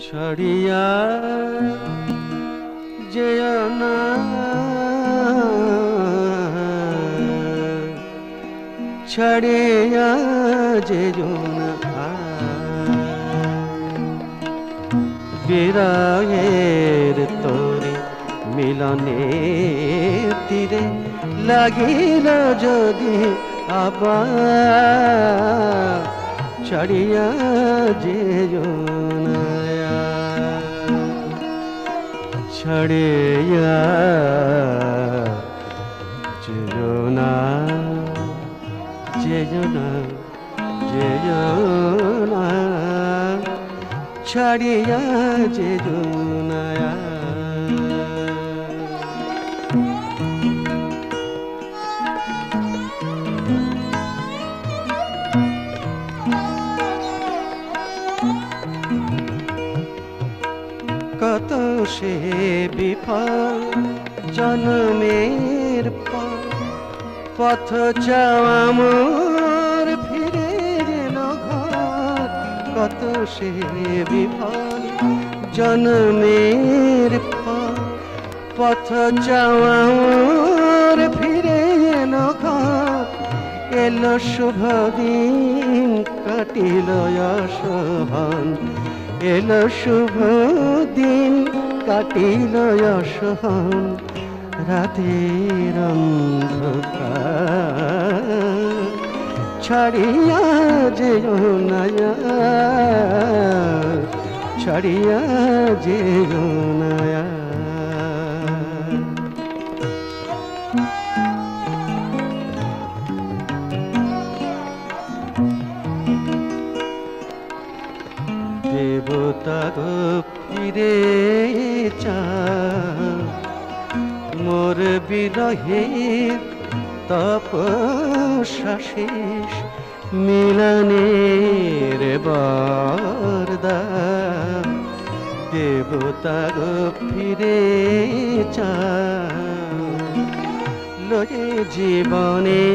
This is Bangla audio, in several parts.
ছড়িয়া যেও না, ছড়িয়া যেও না, বিরহের তরি মিলনে তীরে লাগিল যদি আবার, ছড়িয়া যেও না, ছড়িয়া যেও না, যেও না, যেও না, ছড়িয়া যেও না। কত সে বিফল জন্মের পর, পথ চাওয়া মোর ফিরে এল ঘর। কত সে বিফল জন্মের পর, পথ চাওয়া মোর ফিরে এল ঘর। এলো শুভ দিন কাটিল অসহন, এলো শুভ দিন কাটিল অসহন। রাতের অন্ধকার ছাড়িয়া যেও না, ছাড়িয়া যেও না। দেবতা গো ফিরে চা, মোর বিরহের তপস্যা শেষ। মিলনের বরদান দেবতা গো ফিরে চা, লয়ে জীবনে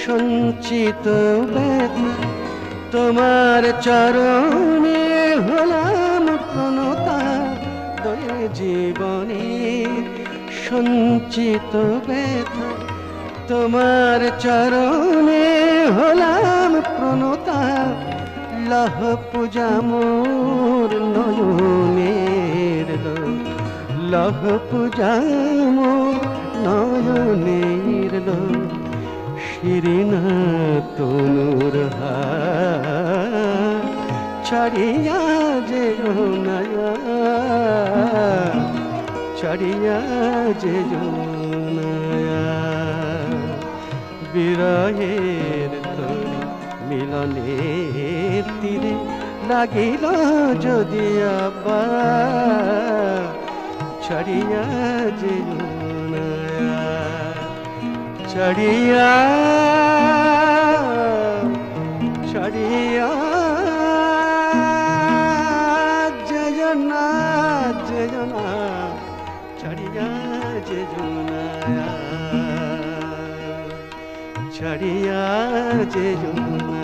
সঞ্চিত ব্যথা। তোমার চরণে হলাম প্রণতা, দয়ে জীবনে সঞ্চিত ব্যথা। তোমার চরণে হলাম প্রণতা, লহ পূজা মোর নয়নের, লহ পূজা মোর নয়নের। শিরিনা তনুর হার ছাড়িয়া যেও না, ছাড়িয়া যেও না। বিরহের তরি মিলনের তীরে লাগিল যদি আবার, ছাড়িয়া যেও না, ছড়িয়া ছড়িয়া যেও না, যেও না, ছড়িয়া যেও না, ছড়িয়া যেও না।